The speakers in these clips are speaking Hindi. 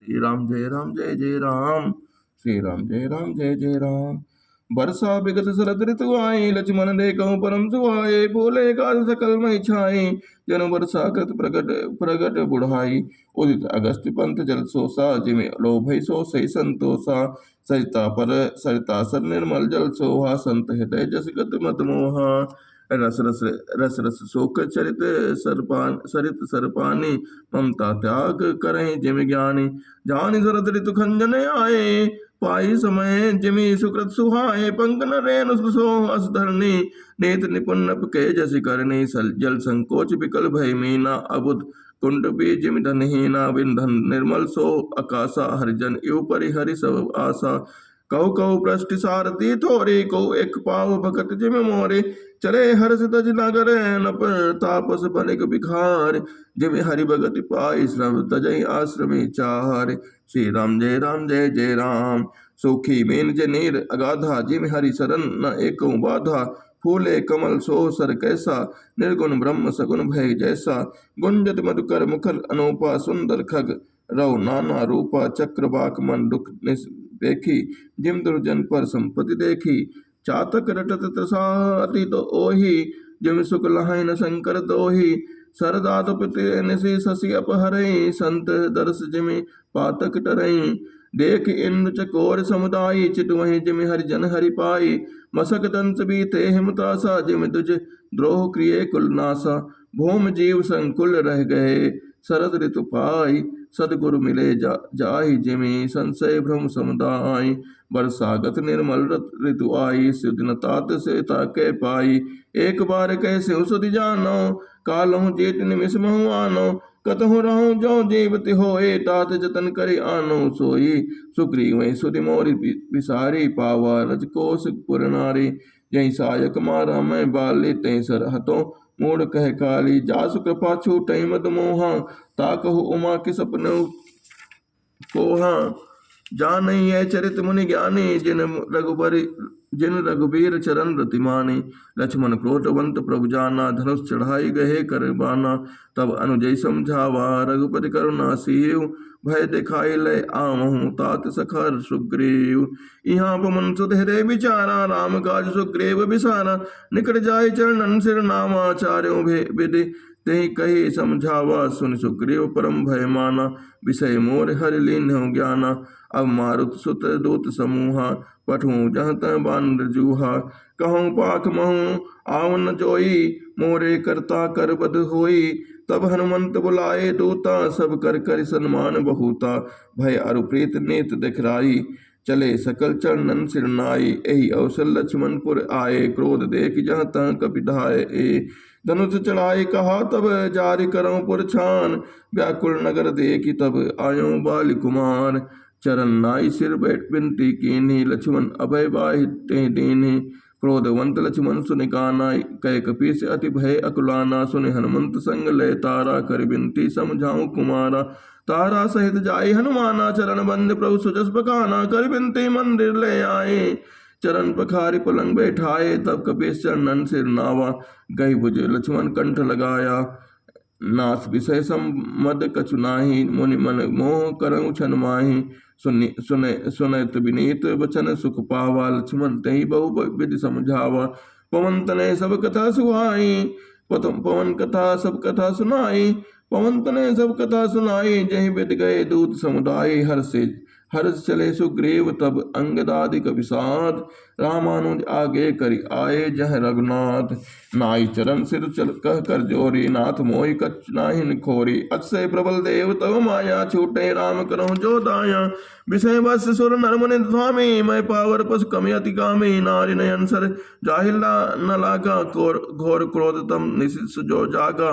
जय राम जय जय राम। श्री राम जय राम जय जय राम। बरसा बिगत शरद ऋतु आए, लक्ष्मण देखऊँ परम सुहाए। बोले काज सकल मई छाए, जन बरसा कृत प्रगट प्रगट बुढ़ाई। उदित अगस्त्य पंथ जल सोसा, जिमि लोभई सो सही संतोषा। सरिता सर निर्मल जल सोहा, संत हृदय जस गत मत मोहा। रस रस रस रस शोक चरित सरित सरपानी, ममता त्याग करें जिम ज्ञानी। जानि शरद ऋतु खंजन आए, पाई समय जिमि सुकृत सुहाए। पंक न रेणु सो अस धरनी, नेत निपुण नभ के जसि करनी। जल संकोच विकल भय मीना, अबुध कुंड बीज जिमि धनहीना। बिंधन निर्मल सो आकाशा, हरिजन इव परि हरि सब आशा। कहु कहु पृष्ठ सारथी थोरी, कहु एक पाव भगत जिम मोरे। चले हर्ष तज नगर नप, तापस बनिक बिखार। जिमि हरि भगति पाई, श्रम तजई आश्रमी चार। श्री राम जय जय राम। सुखी मेन जनेर अगाधा, जिमि हरि शरण न एको बाधा। फूले कमल सो सर कैसा, निर्गुण ब्रह्म सगुण भय जैसा। गुंजत मधुकर मुखर अनूपा, सुंदर खग रव नाना रूपा। चक्रवाक मन दुख देखी, जिम दुर्जन पर संपत्ति देखी। चातक रटत त्रसा अति तो ओहि, जिम सुख लहै न शंकर दोहि। सरदात पिते निशि शशि अपहरई, संत दर्श जिमि पातक टरई। देख इंद्र चकोर समुदायी, चितवहि जिमि हरिजन हरि पाई। मसक दंस बीते हिमतासा, जिमि तुझ द्रोह क्रिय कुल नासा। भूम जीव संकुल रह गए, शरद ऋतु पाई। सदगुरु मिले जाहि, जिमि संशय भ्रम समुदाय। बरसागत निर्मल ऋतु आई, सुदिन तात से ताके पाई। एक बार कैसे सुधि जानो, कालहु जेठ निमिष महु आनो। कतहु रहूं जो जीवति होए, तात जतन करि आनो सोई। सुग्रीव सुधि मोरि विसारी, पावा रजकोष पुर नारी। यही सायक मारा मैं बाली, तै सर हतो मूढ़ कह काली। जासु कृपा छूटई मद मोहा, ताकहु उमा के सपन कोहा। जानई है चरित मुनि ज्ञानी, जिन रघुबीर चरण रतिमानी। लक्ष्मण क्रोधवंत प्रभु जाना, धनुष चढ़ाई गहे कर बाना। तब अनुजय समझावा, रघुपति करुणा सीव। भय दिखाई लय आमहु, तात सखर सुग्रीव। यहाँ पवन सुत हृदय विचारा, राम काज सुग्रीव बिसारा। निकट जाय चरणन सिर नामा, चार्यों विधि तेहि कही समझावा। सुन सुग्रीव परम भय माना, विषय मोर हरि लीन्हु ज्ञाना। अब मारुत सुत दूत समूहा, पठूं जहाँ तह बानर जूहा। कहूँ पाख महूँ आवन जोई, मोरे करता कर बध होई। तब हनुमंत बुलाए दूता, सब कर कर सन्मान बहुता। भय अरु प्रीत नेत दिखराई, चले सकल चरणन सिर नाई। एहि अवसर लक्ष्मणपुर आए, क्रोध देख जहाँ तह कपिधाए। धनुष चढ़ाई कहा तब, जारि करऊं पुर छान। व्याकुल नगर देखी तब, आयो बालि कुमार। चरण नाई सिर बैठ बिनती कीन्ही, लक्ष्मण अभय बाहि तेहि दीन्ही। क्रोधवंत लक्ष्मण सुनि काना, कह कपीस अति भय अकुलाना। सुनि हनुमंत संग लय तारा, कर बिनती समझाऊं कुमारा। तारा सहित जाई हनुमाना, चरण बंद प्रभु सुजस बखाना। कर बिनती मंदिर ले आए, चरण पखारि पलंग बैठाए। तब कपीस चरणन सिर नावा, गहि भुज लक्ष्मण कंठ लगाया। नाथ विषय मद कछु नाही, मुनि मन मोह करऊं छन माही। सुनत विनीत वचन सुख पावा, लक्ष्मण तहि बहु विधि समझावा। पवन तनय सब कथा सुहाई, पवन कथा सब कथा सुनाई। पवन तनय सब कथा सुनाई, जहि विधि गए दूत समुदाय। हर्ष चले सुग्रीव तब, अंगदादि कपिसाद। रामानुज आगे करि आए, जह रघुनाथ। नाई चरण सिर चल कह कर जोरी, नाथ मोहि कछु नाहि निखोरी। अतिशय प्रबल देव तव माया, छूटे राम करहु जो दाया। विषय बस सुर नर मुनि स्वामी, मैं पावर पशु कमि अति कामी। नारि नयन सर जाहि न लागा, घोर क्रोध तम निशिष जो जागा।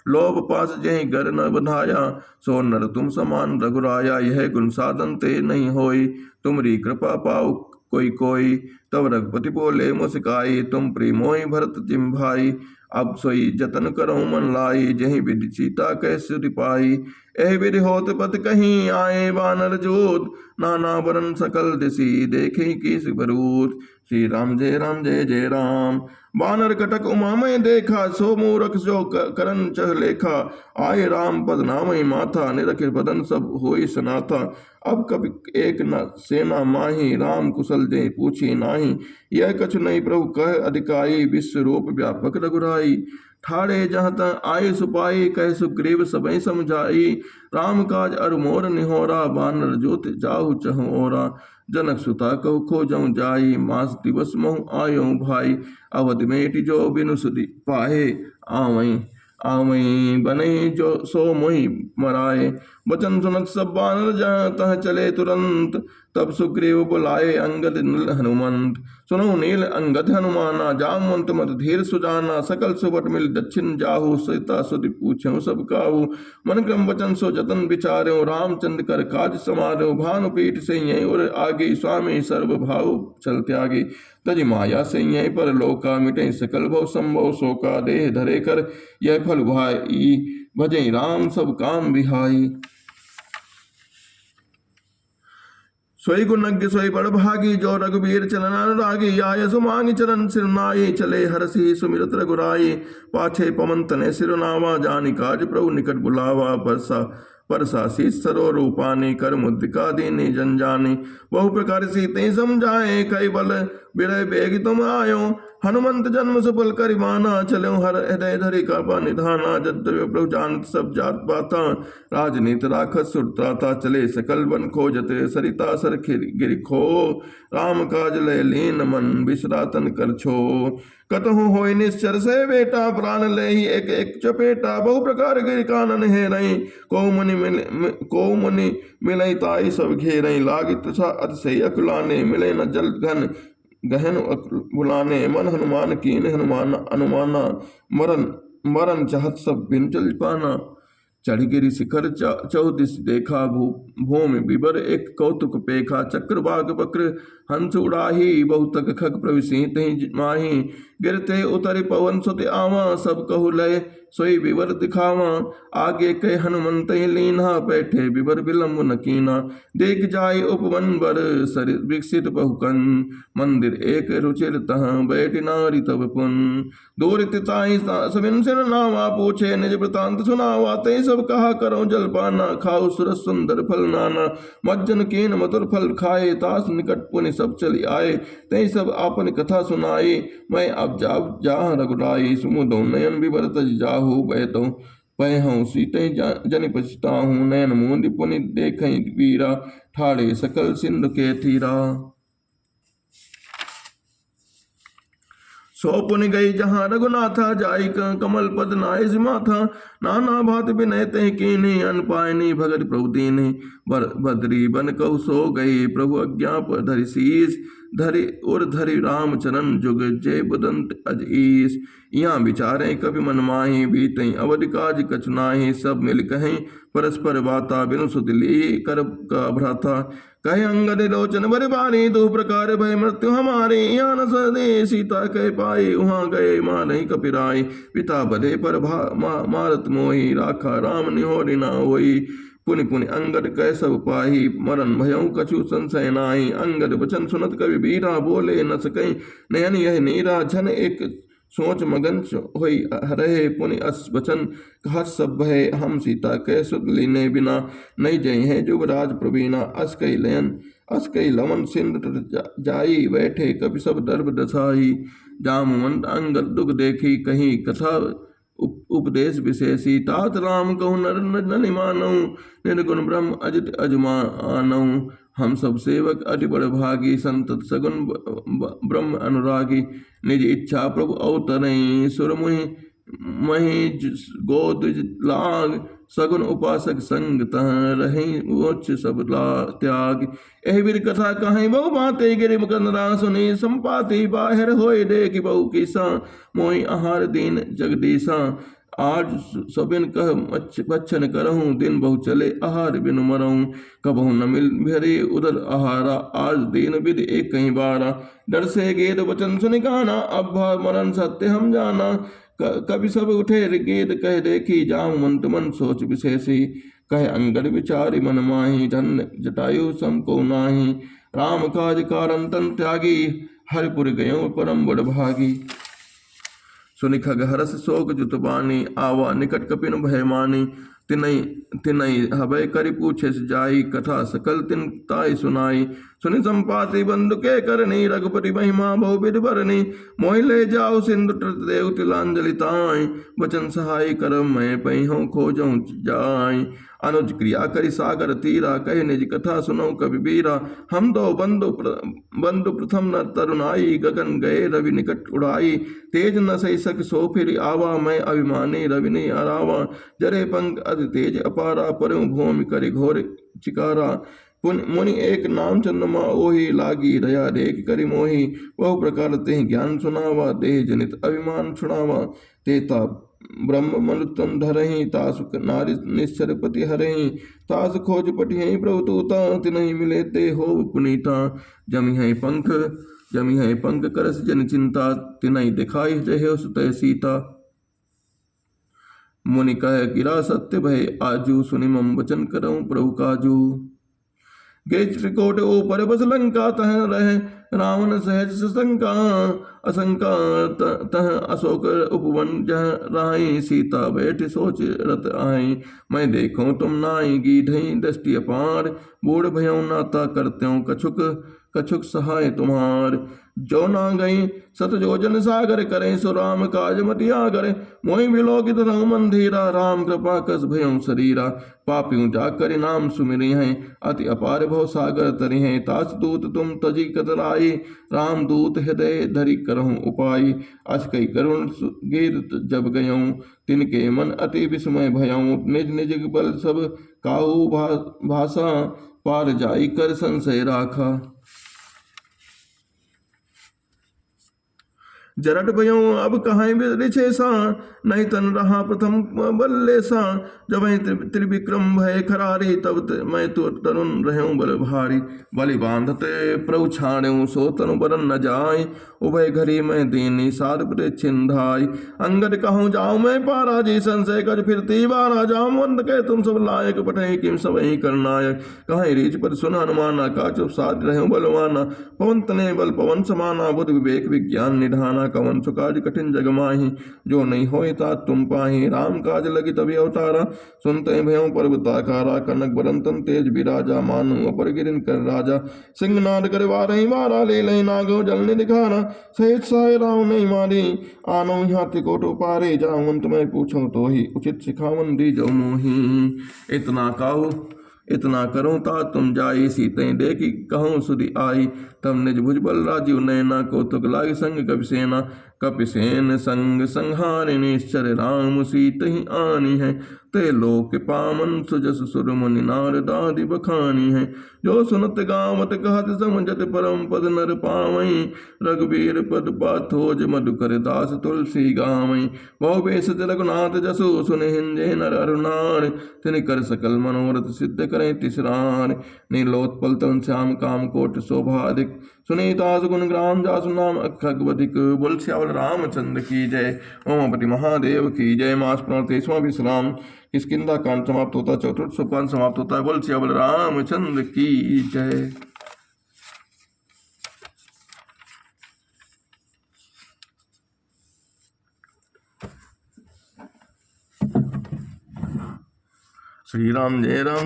लोभ पास जहि घर न बंधाया, सो नर तुम समान रघुराया। यह गुण साधन ते नहीं होई, तुमरी कृपा पाऊ कोई कोई। तब रघुपति बोले मुस्काई, तुम प्रेमोहि भरत जिम भाई। अब सोई जतन करहु मन लाई, जहि विधि सीता कैसे पाई। एह विधि होत पत कहीं आए बानर जोत, नाना बरन सकल दिसी देखे किस बरूत। श्री राम जय जय राम। बानर कटक उमामय देखा, सो मूरख जो करन चह लेखा। आए राम पद नामय माथा, निरखिर बदन सब होई सनाथा। अब कभी एक न सेना माही, राम कुशल दे पूछी नाही। यह कछु नहीं प्रभु कह अधिकाई, विश्व रूप व्यापक रघुराई। ठाड़े जहाँ तहाँ आए सुपाई, कह सुग्रीव सबई समझाई। राम काज अरु मोर निहोरा, बानर जोत जाहु चहुओरा। जनक सुता कहु खोजऊँ जाई, मास दिवस महु आयो भाई। अवध मेटि जो बिनु सुधि पाहे, आवई आवई बने जो सो मोहि मराए। वचन सुनत सब बानर जहाँ तहाँ चले तुरंत, तब सुग्रीव बुलाए अंगद नील हनुमंत। सुनो नील अंगद हनुमाना, जामवंत मत धीर सुजाना। सकल सुबट मिल दक्षिण जाहु, सीता सुधि पूछऊँ सब काहू। मन क्रम वचन सो जतन विचार्यो, रामचंद्र कर काज समार्यो। भानुपीठ से यहीं उर आगे, स्वामी सर्व भाव चल त्यागी। तज माया से यहीं पर लोका, मिटे सकल भव संभव शोका। देह धरे कर यह फल भाई, भजई राम सब काम बिहाई। सोई गुणज्ञ सोई बड़ भागी, जो रघुबीर चलन अनुरागी। आय सुमांग चरण सिरनाई, चले हरषि सुमिरत रघुराई। पाछे पवन तनय सिरनावा, जानि काज प्रभु निकट बुलावा। परसा शीस सरो रूपानी, कर मुद्रिका दीनी जंजानी। बहु प्रकार सीते समझाए, कई बल बिरय बेग तुम आयो। हनुमंत जन्म सुफल करिमाना, चलो हर हृदय धरि कृपा निधाना। जद्रव्य प्रभु जानत सब जात पाता, राजनीत राखत सुरत्राता। चले सकल बन खोजत, सरिता सर गिरि खो। राम काज लय लीन मन, बिसरातन कर छो। कतहु होय निश्चर से बेटा, प्राण ले ही एक एक चपेटा। बहु प्रकार गिर कानन है रही, को मुनि मिलई ताई सब घेरई। लागी तथा अतिशय अकुलाने, मिले न जल घन गहन बुलाने। मन हनुमान कीन हनुमान अनुमाना, मरन चाहत सब बिन चल पाना। चढ़ गिरि शिखर चौदिस देखा, भूमि विबर एक कौतुक पेखा। चक्रवाक बक्र हंस उड़ाही, बहुतक खग प्रविशीत माही। गिरते उतरि पवन सुत आवा, सब कहु लय सोई विवर दिखावा। आगे कह हनुमंत लीन्हा, बैठे विवर विलंब न कीना। देख जाय उपवन बर, सरित विकसित बहुकन। मंदिर एक रुचिर तहाँ, बैठ नारी तब पुन। दूर तिताई सबिन सिर नावा, पूछे निज वृतांत सुनावा। ते सब कहा करो जलपाना, खाओ सुरस सुंदर फल नाना। मज्जन कीन मधुर फल खाए, तास निकट पुनि सब चली आए। ते सब आपन कथा सुनाई, मैं अब जा रघुराई। सुमुदो नयन विवर तज जाहू, बैतौ पयहूँ सीते जनि पछताहूँ। नयन मूंदि पुनि देखई वीरा, ठाड़े सकल सिंधु के तीरा। सो पुनि गई जहाँ रघुनाथा, जाई कमल पद नाय माथा। नाना भात विनय तह कीनी, अन पायनी भगत प्रभु दीनी। बद्री बन कहु सो गई, प्रभु आज्ञा पर धरि शीस। धरि उर धरि राम चरण, जुग जय बुदंत अजीस। यहाँ विचारें कवि मन माही, बीतई अवधि काज कछु नाहि। सब मिल कहें परस्पर बाता, बिनु सुध ली कर का भ्राता। कहे अंगद लोचन बर बारी, दो प्रकार भय मृत्यु हमारी। यहाँ न सदे सीता कह पाई, वहाँ गए मारहि कपिराई। पिता बधे पर मारत मोहि, राखा राम निहोरी न होई। पुनि पुनि अंगद कह सब पाही, मरन भयउ कछु संशय नाहि। अंगद वचन सुनत कवि बीरा, बोले न सकई नयन यह नीरा। झन एक सोच मगन होई रहे, पुनि अस वचन कहत सब भय। हम सीता कह सुध लीने बिना, नहीं जय है जुबराज प्रवीणा। अस कई लवन सिंध जाई, बैठे कपि सब दर्भ दसाई। जामवंत अंगद दुख देखी, कहीं कथा उपदेश विशेषी। तात राम कहु नर न मानऊ, निर्गुण ब्रह्म अजित अजमानऊ। हम सब सेवक अति बड़ भागी, संतत सगुन ब्रह्म अनुरागी। निज इच्छा प्रभु अवतरई, सुर मही गोद लाग। सगुन उपासक संग तह, रही उच्च सब त्याग। एहि विधि कथा कहीं बहु बाते, गिरि मुकंदरा सुनी। संपाति बाहिर होय देख, बहु किसा मोहि आहार दीन जगदीसा। आज सबिन कह बच्चन करहूँ, दिन बहु चले आहार बिनु मरऊँ। कबहु न मिल भरे उदर आहारा, आज दीन विधि एक कहीं बारा। डर से गेद वचन सुनि काना, अब मरण सत्य हम जाना। कवि सब उठे गेद कह देखी, जामवंत मन सोच विशेषी। कह अंगद विचारि मन माहि, धन्य जटायु सम को नाही। राम काज कारण तन त्यागी, हरिपुर गयो परम बड़ भागी। सुनि खग हरष शोक जुत बानी, आवा निकट कपिन भय मानी। तिनई तिनई हबै करि पूछे जाई, कथा सकल तिन ताई सुनाई। सुनि संपाति बंधु के करनी, रघुपति महिमा बहुविध बरनी। मोहि ले जाओ सिंधु तट देव तिलांजलि ताई, बचन सहाय करम मैं पैहों खोजऊं जाई। अनुज क्रिया करि सागर तीरा, कहे निज कथा सुनो कवि बीरा। हम दो बंधु प्रथम न तरुणाई, गगन गए रवि निकट उड़ाई। तेज न सही सक सो फिर आवा, मैं अभिमानी रवि नहीं अरावा। जरे पंख अति तेज अपारा, परम भूमि करि घोर चिकारा। मुनि एक नाम चंद्रमा ओहि, लागी दया देख करि मोहि। बहु प्रकार ते ज्ञान सुनावा, देह जनित अभिमान छुड़ावा। तेता ब्रह्म मनुतम धरहि, तासु नारि निश्चर पति हरहि। तास खोज पटिहि प्रभु तूता, तिनहि मिले ते हो पुनीता। जमिहि पंख करस जन चिंता, तिनहि दिखाई जय सुत सीता। मुनि कह गिरा सत्य भय आजू, सुनि मम वचन करऊं प्रभु काजू। गे त्रिकोट ऊपर बस लंका, तह रहे रावण सहज सशंका। असंका तह अशोक उपवन जह राई, सीता बैठ सोच रत आई। मैं देखूं तुम नाई गीधई दृष्टि अपार, बूढ़ भयउ नाता करत्यों कछुक सहाय तुम्हार। जो ना गई सत योजन सागर, करें सो राम काज मति आगर। मोहि विलोकित रहु मंधीरा, राम कृपा कस भयउ शरीरा। पापियों जाकर नाम सुमिरि हैं, अति अपार भव सागर तरि हैं। तास दूत तुम तजी कतराई, राम दूत हृदय धरि करहु उपाय। अस कई करुण गीत जब गयऊं, तिनके मन अति विस्मय भयऊं। निज निज बल सब काहू भाषा, पार जाई कर संशय राखा। जरट भयऊं अब कहाँ रिछेसा, नहीं तन रहा प्रथम बल्लेसा। जब त्रिविक्रम भय खरारी, तब मैं तो तरुण रहूं बल भारी। बलि बांधते प्रभु छाड़ऊं, सो तनु बरन न जाय। उभय घरी मैं दीनी साध छिंधाई। अंगद कहूँ जाऊं मैं पारा जी, संशय कर फिरती बारा। जाऊं अंत के तुम सब लायक, पठे किम सब ही करनायक। कहीं रीच पर सुन हनुमाना, का चुप साध रहूं बलवाना। पवन तने बल पवन समाना, बुद्ध विवेक विज्ञान निधाना। कवन सुकाज कठिन जग माही, जो नहीं होय तात तुम पाही। राम काज लगी तभी अवतारा, सुनते भयों पर्वताकारा। कनक बरंतन तेज बिराजा, मानो अपर गिरिन कर राजा। सिंहनाद कर वारहि मारा, ले लय नागो जल निधिखारा। सहित साय राम नहीं मारी, आनो यहाँ त्रिकोट पारे। जाऊं अंत में पूछूं तो ही, उचित सिखावन दीजो मोहि। इतना करूं ता तुम जाई, सीतें देखी कहूं सुधि आई। तब निज भुज बल राजीव नैना, कौतुक लाग संग कपिसेना। कपिसेन संग संहारि निश्चर, राम सीतहि आनी है। ते लोक पावन सुजस सुर मुनि, नारद आदि बखानी है। जो सुनत गावत कहत समझत, परम पद नर पावई। रघुबीर पद पाथोज, मधुकर दास तुलसी गावई। बहु बेसत रघुनाथ जसु, सुनि हिंजे नर अरुणार। तिन कर सकल मनोरथ सिद्ध करें तिसरार। नीलोत्पल तन श्याम काम कोट शोभा अधिक, सुनीतास गुण ग्राम जासु नाम अखगवधिक। बोल श्यावल रामचंद्र की जय, ओमपति महादेव की जय। मास पुराण 23वां विश्राम किष्किंधा कांड समाप्त होता, चतुर्थ सोपान समाप्त होता है। बोल श्यावल रामचंद्र की जय। श्री राम जय राम।